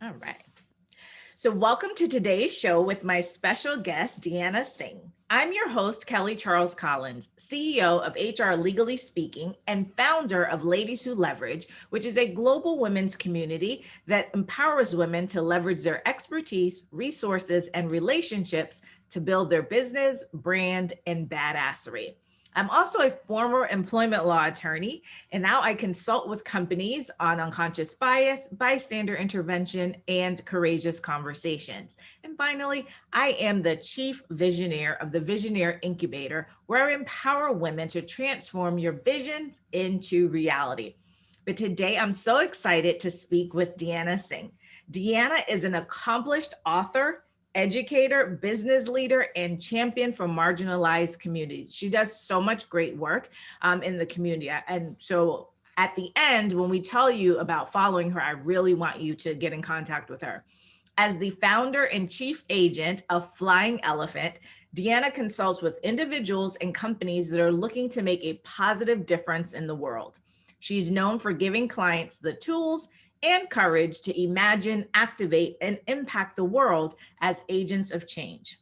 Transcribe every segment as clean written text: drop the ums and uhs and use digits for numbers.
All right. So, welcome to today's show with my special guest, Deanna Singh. I'm your host, Kelly Charles Collins, CEO of HR Legally Speaking and founder of Ladies Who Leverage, which is a global women's community that empowers women to leverage their expertise, resources, and relationships to build their business, brand, and badassery. I'm also a former employment law attorney, and now I consult with companies on unconscious bias, bystander intervention, and courageous conversations. And finally, I am the chief visionaire of the Visionaire Incubator, where I empower women to transform your visions into reality. But today, I'm so excited to speak with Deanna Singh. Deanna is an accomplished author, educator, business leader, and champion for marginalized communities. She does so much great work in the community. And so at the end, when we tell you about following her, I really want you to get in contact with her. As the founder and chief agent of Flying Elephant, Deanna consults with individuals and companies that are looking to make a positive difference in the world. She's known for giving clients the tools and courage to imagine, activate, and impact the world as agents of change.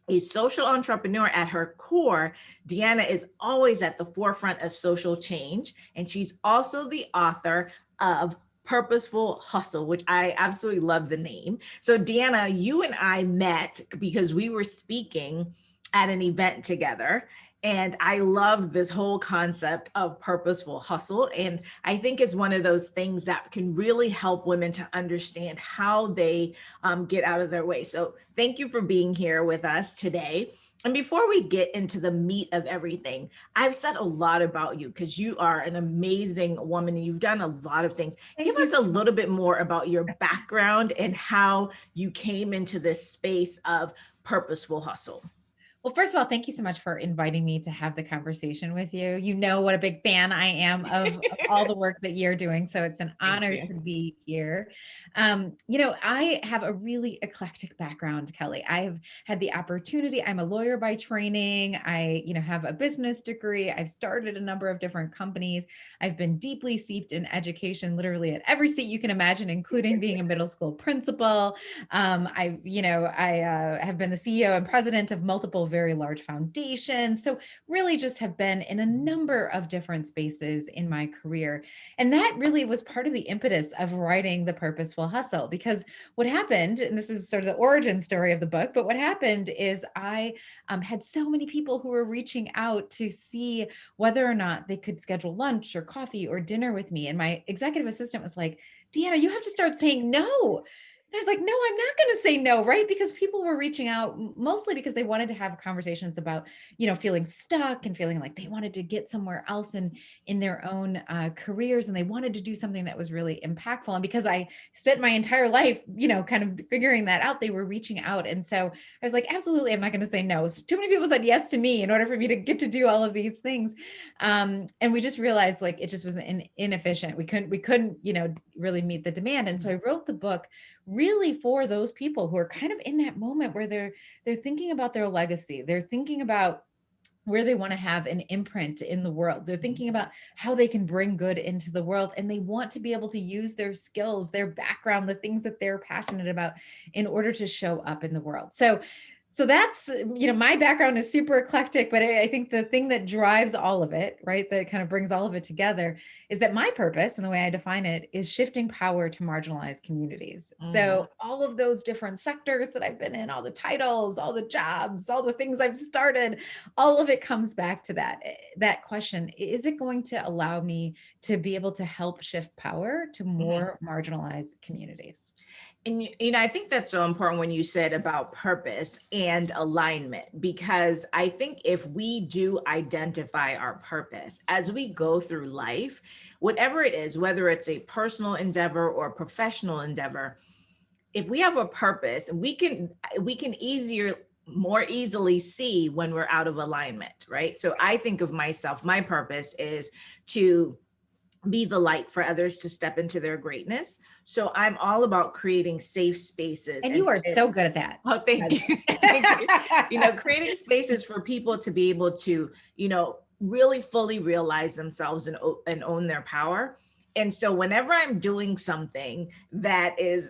A social entrepreneur at her core, Deanna is always at the forefront of social change, and she's also the author of Purposeful Hustle, which I absolutely love the name. So, Deanna, you and I met because we were speaking at an event together. And I love this whole concept of purposeful hustle. And I think it's one of those things that can really help women to understand how they get out of their way. So thank you for being here with us today. And before we get into the meat of everything, I've said a lot about you because you are an amazing woman and you've done a lot of things. Give Thank us you. a little bit more about your background and how you came into this space of purposeful hustle. Well, first of all, thank you so much for inviting me to have the conversation with you. You know what a big fan I am of all the work that you're doing. So it's an Thank honor you. to be here. I have a really eclectic background, Kelly. I've had the opportunity. I'm a lawyer by training. I have a business degree. I've started a number of different companies. I've been deeply steeped in education, literally at every seat you can imagine, including being a middle school principal. I have been the CEO and president of multiple very large foundations. So really just have been in a number of different spaces in my career. And that really was part of the impetus of writing The Purposeful Hustle, because what happened, and this is sort of the origin story of the book, but what happened is I had so many people who were reaching out to see whether or not they could schedule lunch or coffee or dinner with me. And my executive assistant was like, Deanna, you have to start saying no. And I was like, no, I'm not going to say no, right? Because people were reaching out mostly because they wanted to have conversations about, feeling stuck and feeling like they wanted to get somewhere else in their own careers, and they wanted to do something that was really impactful. And because I spent my entire life, kind of figuring that out, they were reaching out. And so I was like, absolutely, I'm not going to say no. So too many people said yes to me in order for me to get to do all of these things. And we just realized like it just was inefficient. We couldn't, really meet the demand. And so I wrote the book really for those people who are kind of in that moment where they're thinking about their legacy. They're thinking about where they want to have an imprint in the world. They're thinking about how they can bring good into the world, and they want to be able to use their skills, their background, the things that they're passionate about in order to show up in the world. So that's, my background is super eclectic, but I think the thing that drives all of it, right, that kind of brings all of it together is that my purpose and the way I define it is shifting power to marginalized communities. Mm. So all of those different sectors that I've been in, all the titles, all the jobs, all the things I've started, all of it comes back to that question: is it going to allow me to be able to help shift power to Mhm. more marginalized communities? And I think that's so important when you said about purpose and alignment, because I think if we do identify our purpose as we go through life, whatever it is, whether it's a personal endeavor or a professional endeavor, if we have a purpose, we can easier more easily see when we're out of alignment, right? So I think of myself, my purpose is to be the light for others to step into their greatness. So I'm all about creating safe spaces And and you are so good at that. oh, thank you. Thank you. Creating spaces for people to be able to, really fully realize themselves and own their power. And so whenever I'm doing something that is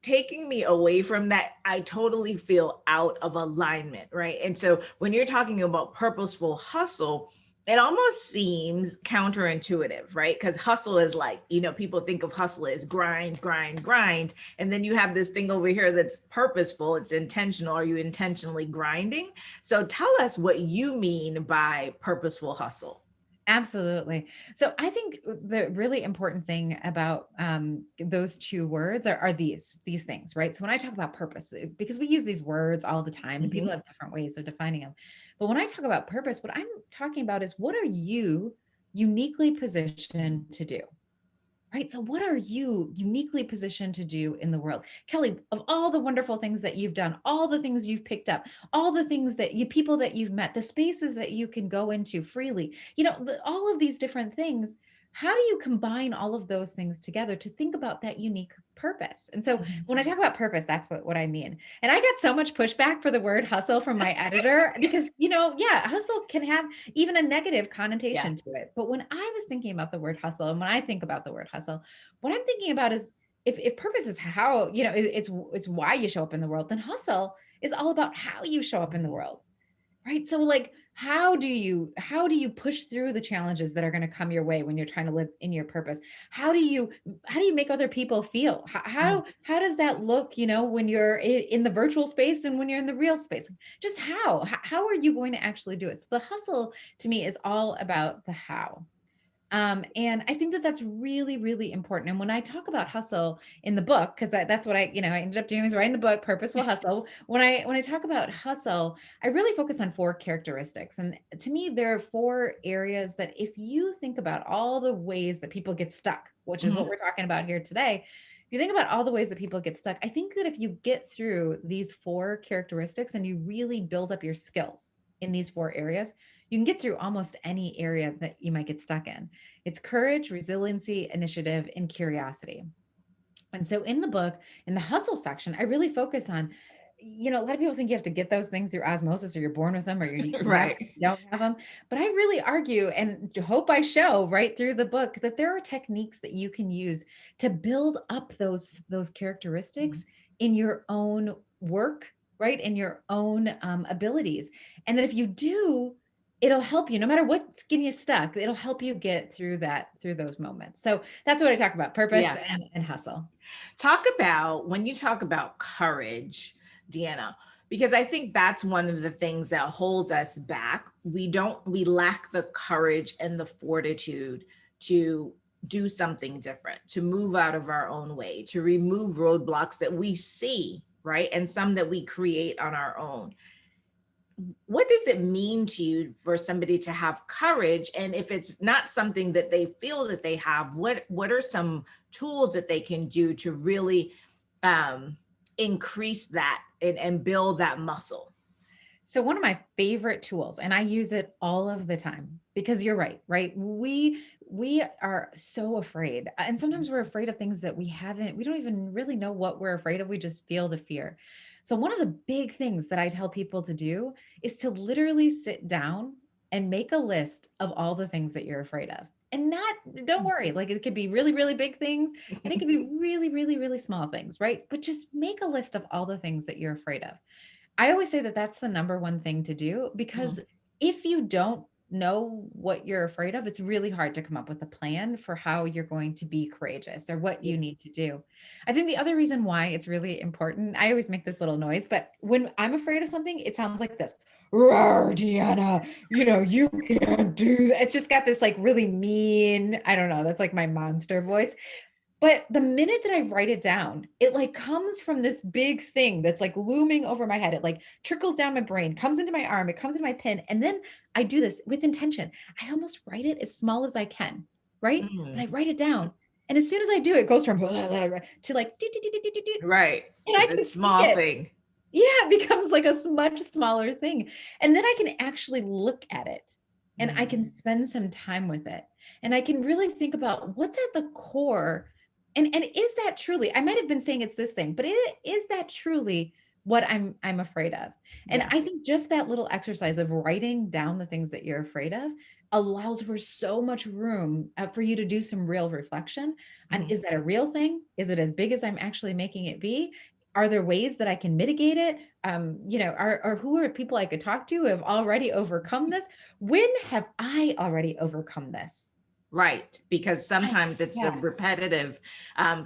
taking me away from that, I totally feel out of alignment, right? And so when you're talking about purposeful hustle, it almost seems counterintuitive, right? Because hustle is like, people think of hustle as grind, grind, grind. And then you have this thing over here that's purposeful, it's intentional. Are you intentionally grinding? So tell us what you mean by purposeful hustle. Absolutely. So I think the really important thing about those two words are these things, right? So when I talk about purpose, because we use these words all the time and people Mhm. have different ways of defining them. But when I talk about purpose, what I'm talking about is what are you uniquely positioned to do? Right. So, what are you uniquely positioned to do in the world? Kelly, of all the wonderful things that you've done, all the things you've picked up, all the things that people that you've met, the spaces that you can go into freely, all of these different things, how do you combine all of those things together to think about that unique purpose? And so, Mhm. when I talk about purpose, that's what I mean. And I got so much pushback for the word hustle from my editor because, yeah, hustle can have even a negative Yeah. connotation to it. But when I was thinking about the word hustle, and when I think about the word hustle, what I'm thinking about is if purpose is how, it's why you show up in the world, then hustle is all about how you show up in the Mhm. world. Right. So like how do you push through the challenges that are going to come your way when you're trying to live in your purpose? How do you make other people feel? How does that look, when you're in the virtual space and when you're in the real space? Just how are you going to actually do it? So the hustle to me is all about the how. And I think that that's really, really important. And when I talk about hustle in the book, because that's what I ended up doing was writing the book, Purposeful Hustle. When I talk about hustle, I really focus on four characteristics. And to me, there are four areas that if you think about all the ways that people get stuck, which is what Mhm. we're talking about here today, if you think about all the ways that people get stuck, I think that if you get through these four characteristics and you really build up your skills in these four areas, you can get through almost any area that you might get stuck in. It's courage, resiliency, initiative, and curiosity. And so in the book, in the hustle section, I really focus on, a lot of people think you have to get those things through osmosis or you're born with them or you have them, Right. you don't have them. But I really argue and hope I show right through the book that there are techniques that you can use to build up those Mhm. characteristics in your own work, right? In your own abilities. And that if you do, it'll help you no matter what's getting you stuck. It'll help you get through those moments. So that's what I talk about, purpose Yeah. and hustle. Talk about when you talk about courage, Deanna, because I think that's one of the things that holds us back. We lack the courage and the fortitude to do something different, to move out of our own way, to remove roadblocks that we see, right? And some that we create on our own. What does it mean to you for somebody to have courage? And if it's not something that they feel that they have, what are some tools that they can do to really um, increase that and build that muscle? So one of my favorite tools, and I use it all of the time because you're right, right? We are so afraid. And sometimes we're afraid of things that we don't even really know what we're afraid of. We just feel the fear. So one of the big things that I tell people to do is to literally sit down and make a list of all the things that you're afraid of. And not, don't worry, like it could be really, really big things and it could be really, really, really small things, right? But just make a list of all the things that you're afraid of. I always say that that's the number one thing to do because Mhm. if you don't know what you're afraid of, it's really hard to come up with a plan for how you're going to be courageous or what Yeah. you need to do. I think the other reason why it's really important, I always make this little noise, but when I'm afraid of something, it sounds like this. Roar, Deanna, you can't do that. It's just got this like really mean, I don't know, that's like my monster voice. But the minute that I write it down, it like comes from this big thing that's like looming over my head. It like trickles down my brain, comes into my arm, it comes into my pin. And then I do this with intention. I almost write it as small as I can, right? But I Mhm. write it down. And as soon as I do, it goes from to like, "Doot, doot, doot, doot, doot, doot," Right. and To I the can see small it. thing. Yeah, it becomes like a much smaller thing. And then I can actually look at it and I Mhm. can spend some time with it. And I can really think about what's at the core. And is that truly, I might have been saying it's this thing, but is that truly what I'm afraid of. And Yeah. I think just that little exercise of writing down the things that you're afraid of allows for so much room for you to do some real reflection on, Mhm. is that a real thing? Is it as big as I'm actually making it be? Are there ways that I can mitigate it? Or who are people I could talk to who have already overcome this? When have I already overcome this? Right, because sometimes it's a Yeah. repetitive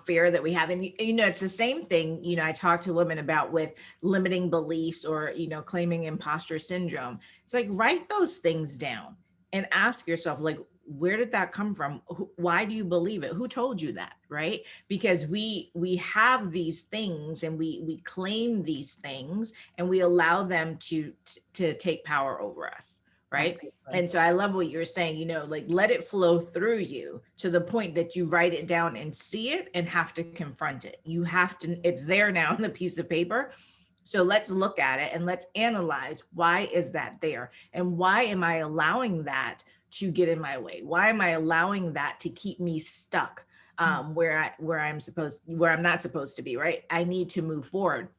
fear that we have. And, it's the same thing, I talk to women about with limiting beliefs or, claiming imposter syndrome. It's like, write those things down and ask yourself, like, where did that come from? Why do you believe it? Who told you that? Right? Because we have these things and we claim these things and we allow them to take power over us. Right. Absolutely. And so I love what you're saying, like let it flow through you to the point that you write it down and see it and have to confront it. You have to, it's there now on the piece of paper. So let's look at it and let's analyze, why is that there? And why am I allowing that to get in my way? Why am I allowing that to keep me stuck where I'm not supposed to be, right? I need to move forward.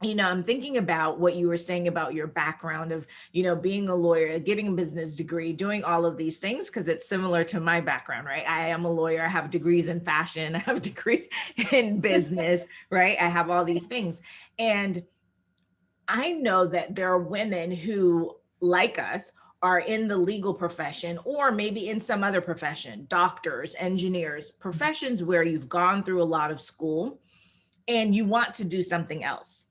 I'm thinking about what you were saying about your background of, being a lawyer, getting a business degree, doing all of these things, because it's similar to my background, right? I am a lawyer. I have degrees in fashion. I have a degree in business, right? I have all these things. And I know that there are women who, like us, are in the legal profession or maybe in some other profession, doctors, engineers, professions where you've gone through a lot of school and you want to do something else,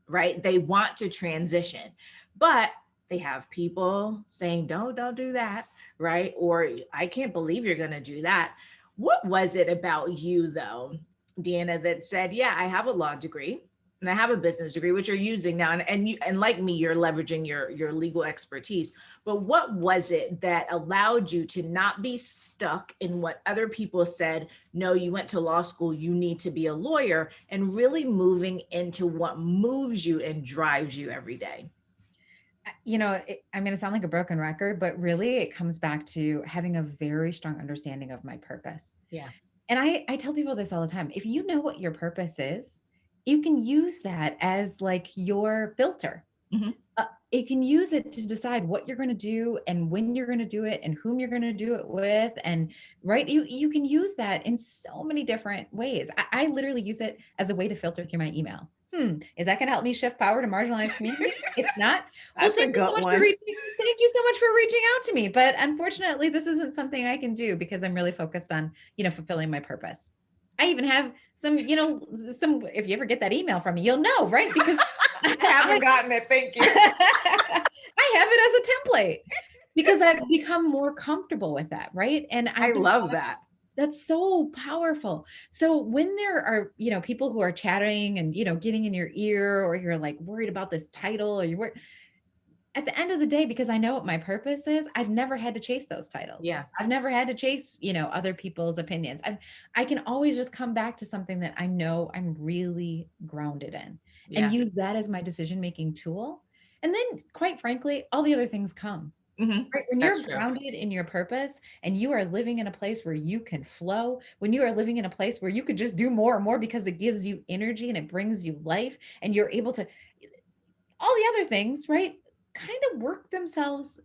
right? They want to transition, but they have people saying, don't do that, right? Or I can't believe you're going to do that. What was it about you, though, Deanna, that said, yeah, I have a law degree and I have a business degree, which you're using now, and like me, you're leveraging your legal expertise. But what was it that allowed you to not be stuck in what other people said? No, you went to law school, you need to be a lawyer, and really moving into what moves you and drives you every day. I'm going to sound like a broken record, but really it comes back to having a very strong understanding of my purpose. Yeah. And I tell people this all the time. If you know what your purpose is, you can use that as like your filter. Hmm. You can use it to decide what you're going to do and when you're going to do it and whom you're going to do it with. And right, you can use that in so many different ways. I literally use it as a way to filter through my email. Is that going to help me shift power to marginalized communities? It's not. Well, That's a good one. thank you so much for reaching out to me. But unfortunately, this isn't something I can do because I'm really focused on, fulfilling my purpose. I even have some, if you ever get that email from me, you'll know, right? Because I haven't gotten it. Thank you. I have it as a template because I've become more comfortable with that, right? And I I've been love that. that's so powerful. So when there are, people who are chatting and, getting in your ear, or you're like worried about this title, or you're worried, at the end of the day, because I know what my purpose is, I've never had to chase those titles. Yeah. I've never had to chase, other people's opinions. I can always just come back to something that I know I'm really grounded in and Yeah. use that as my decision-making tool. And then quite frankly, all the other things come. Hmm. Right? When That's you're true. grounded in your purpose and you are living in a place where you can flow, when you are living in a place where you could just do more and more because it gives you energy and it brings you life, and you're able to, all the other things, right? Kind of work themselves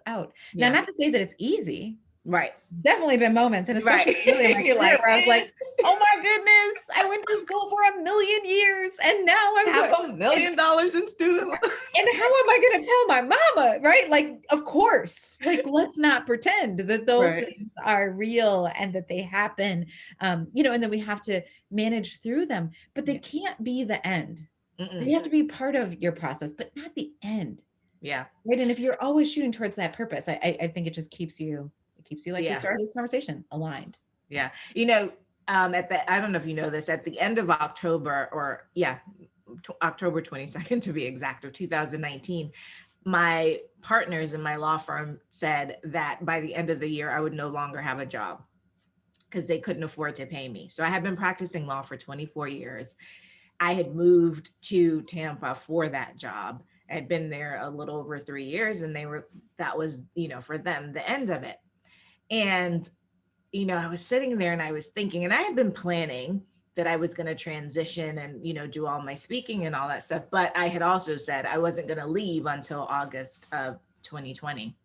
out. Now, Yeah. not to say that it's easy. Right. Definitely been moments, and Right. especially early in my You're career, like, where I was like, "Oh my goodness, I went to school for 1,000,000 years, and now I'm half going." $1 million in student loan. And how am I going to tell my mama, right? Like, of course, like, let's not pretend that those Right. things are real and that they happen, and then we have to manage through them, but they Yeah. can't be the end. They Mm-mm. have to be part of your process, but not the end, Yeah. right? And if you're always shooting towards that purpose, I think it just keeps you, like we Yeah. started this conversation, aligned. Yeah. I don't know if you know this, at the end of October, or yeah, October 22nd to be exact, of 2019, my partners in my law firm said that by the end of the year, I would no longer have a job because they couldn't afford to pay me. So I had been practicing law for 24 years. I had moved to Tampa for that job. I had been there a little over 3 years, and that was, for them, the end of it. And I was sitting there and I was thinking, and I had been planning that I was going to transition and, do all my speaking and all that stuff. But I had also said I wasn't going to leave until August of 2020.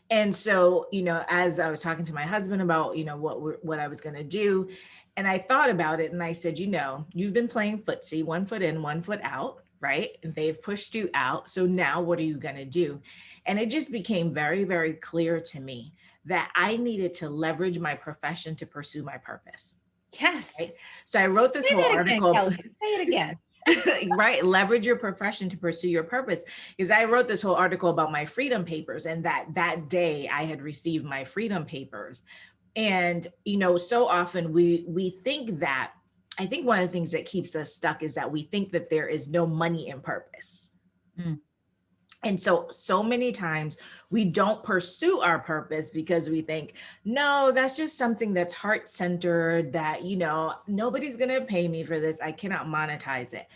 And so, as I was talking to my husband about, what I was going to do, and I thought about it and I said, you've been playing footsie, 1 foot in, 1 foot out, right? And they've pushed you out. So now what are you going to do? And it just became very, very clear to me that I needed to leverage my profession to pursue my purpose. Right. Yes. So I wrote this Say whole that again, article. Kelly. Say it again. Right, leverage your profession to pursue your purpose, because I wrote this whole article about my freedom papers, and that day I had received my freedom papers. And so often we think that, I think one of the things that keeps us stuck is that we think that there is no money in purpose. Mm. And so many times we don't pursue our purpose because we think, no, that's just something that's heart centered, that, nobody's going to pay me for this. I cannot monetize it.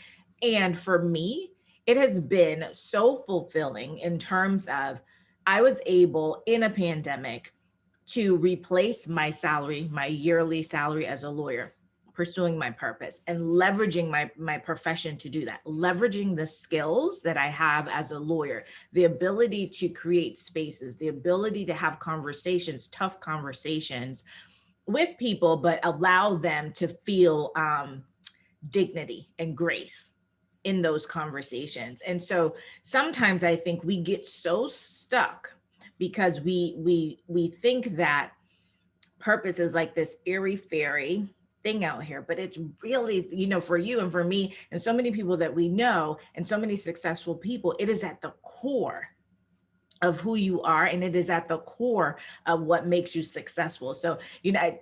And for me, it has been so fulfilling in terms of I was able in a pandemic to replace my salary, my yearly salary as a lawyer, pursuing my purpose and leveraging my profession to do that, leveraging the skills that I have as a lawyer, the ability to create spaces, the ability to have conversations, tough conversations with people, but allow them to feel dignity and grace in those conversations. And so sometimes I think we get so stuck because we think that purpose is like this airy fairy thing out here, but it's really, for you and for me and so many people that we know and so many successful people, it is at the core of who you are, and it is at the core of what makes you successful. So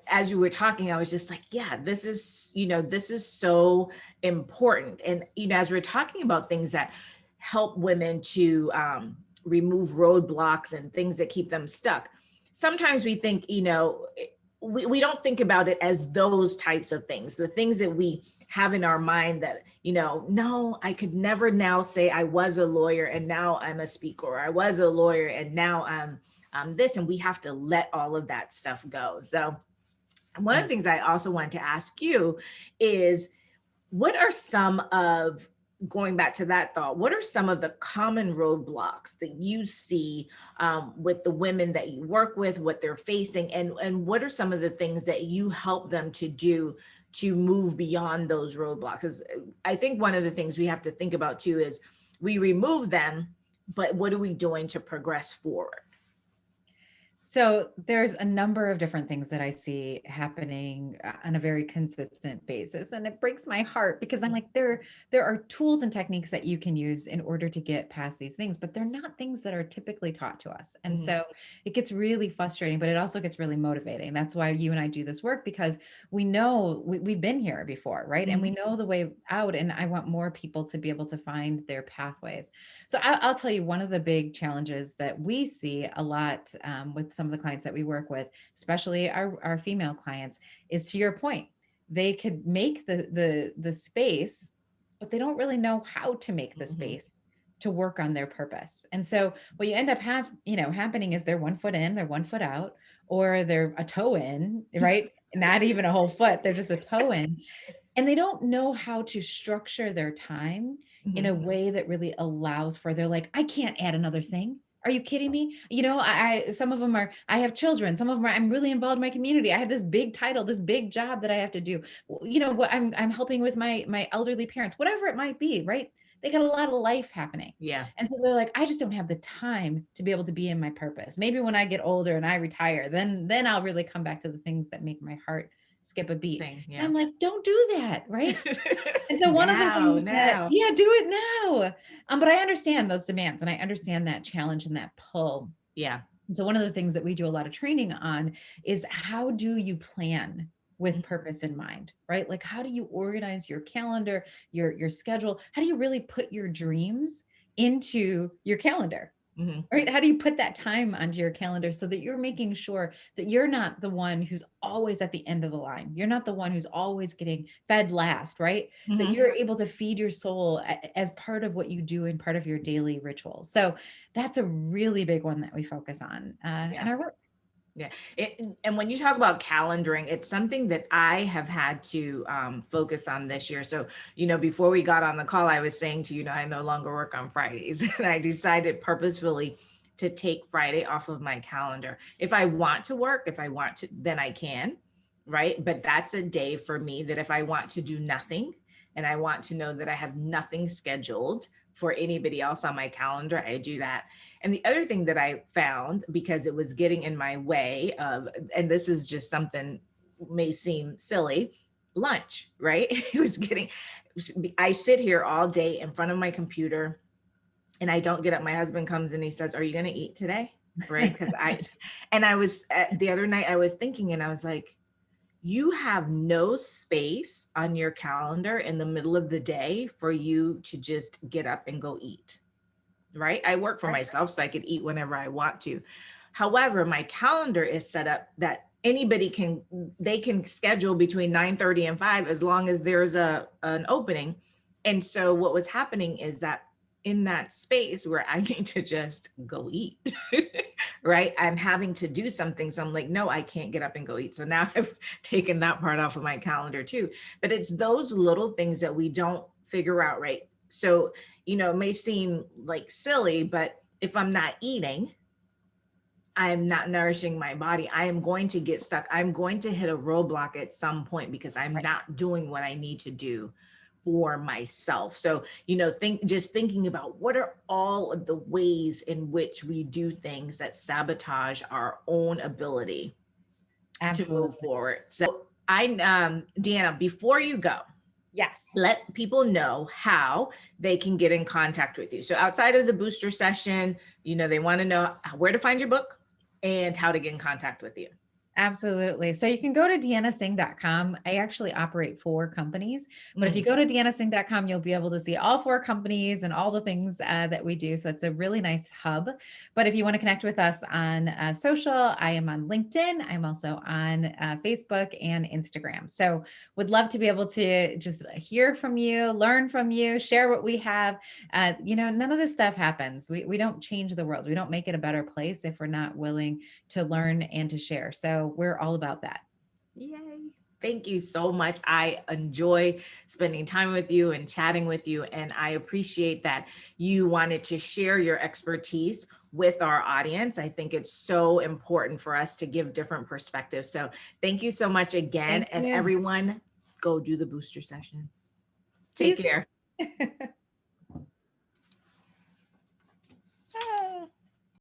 as you were talking, I was just like, yeah, this is so important. And as we're talking about things that help women to remove roadblocks and things that keep them stuck, sometimes we think, we don't think about it as those types of things, the things that we have in our mind that, no, I could never now say I was a lawyer and now I'm a speaker, or I was a lawyer and now I'm this, and we have to let all of that stuff go. So one of Yeah. the things I also wanted to ask you is, what are some of, going back to that thought, what are some of the common roadblocks that you see with the women that you work with, what they're facing, and what are some of the things that you help them to do to move beyond those roadblocks? Because I think one of the things we have to think about too is we remove them, but what are we doing to progress forward? So there's a number of different things that I see happening on a very consistent basis, and it breaks my heart because I'm like, there are tools and techniques that you can use in order to get past these things, but they're not things that are typically taught to us. And Mhm. so it gets really frustrating, but it also gets really motivating. That's why you and I do this work, because we know we've been here before, right? And we Mhm. know the way out. And I want more people to be able to find their pathways. So I'll tell you, one of the big challenges that we see a lot with some of the clients that we work with, especially our female clients, is to your point. They could make the space, but they don't really know how to make the Mhm. space to work on their purpose. And so what you end up happening is they're 1 foot in, they're 1 foot out, or they're a toe in, right? Not even a whole foot, they're just a toe in, and they don't know how to structure their time in a Mhm. way that really allows for, they're like, I can't add another thing. Are you kidding me? Some of them are, I have children. Some of them are, I'm really involved in my community. I have this big title, this big job that I have to do. What I'm helping with my elderly parents, whatever it might be, right? They got a lot of life happening. Yeah. And so they're like, I just don't have the time to be able to be in my purpose. Maybe when I get older and I retire, then I'll really come back to the things that make my heart skip a beat. Same. And Yeah. I'm like, don't do that, right? And so one of the Now, things that, now. yeah, do it now. But I understand those demands and I understand that challenge and that pull. Yeah. And so one of the things that we do a lot of training on is, how do you plan with purpose in mind, right? Like, how do you organize your calendar, your schedule? How do you really put your dreams into your calendar? Mhm. Right? How do you put that time onto your calendar so that you're making sure that you're not the one who's always at the end of the line? You're not the one who's always getting fed last, right? That Mhm. you're able to feed your soul as part of what you do and part of your daily rituals. So that's a really big one that we focus on in Yeah. our work. Yeah. And when you talk about calendaring, it's something that I have had to focus on this year. So, before we got on the call, I was saying to you, I no longer work on Fridays. And I decided purposefully to take Friday off of my calendar. If I want to work, if I want to, then I can, right? But that's a day for me that if I want to do nothing and I want to know that I have nothing scheduled for anybody else on my calendar, I do that. And the other thing that I found, because it was getting in my way of, and this is just something may seem silly, lunch, right? It was getting, I sit here all day in front of my computer and I don't get up. My husband comes and he says, "Are you going to eat today?" Right? Because and I was, the other night I was thinking and I was like, you have no space on your calendar in the middle of the day for you to just get up and go eat, right? I work for Right. myself so I could eat whenever I want to. However, my calendar is set up that anybody can, they can schedule between 9:30 and 5 as long as there's an opening. And so what was happening is that in that space where I need to just go eat, right? I'm having to do something. So I'm like, no, I can't get up and go eat. So now I've taken that part off of my calendar too. But it's those little things that we don't figure out, right? So it may seem like silly, but if I'm not eating, I'm not nourishing my body, I am going to get stuck. I'm going to hit a roadblock at some point because I'm Right. not doing what I need to do for myself. So, thinking about what are all of the ways in which we do things that sabotage our own ability to move Absolutely. forward. So, Deanna, before you go, Yes. let people know how they can get in contact with you. So outside of the booster session, they want to know where to find your book and how to get in contact with you. Absolutely. So you can go to deannasingh.com. I actually operate 4 companies, but if you Mm, go to deannasingh.com, you'll be able to see all 4 companies and all the things that we do. So it's a really nice hub. But if you want to connect with us on social, I am on LinkedIn. I'm also on Facebook and Instagram. So would love to be able to just hear from you, learn from you, share what we have. None of this stuff happens. We don't change the world. We don't make it a better place if we're not willing to learn and to share. So we're all about that. yay. Thank you so much. I enjoy spending time with you and chatting with you. And I appreciate that you wanted to share your expertise with our audience. I think it's so important for us to give different perspectives. So thank you so much again. Thank And you. everyone, go do the booster session. See you Take care. soon.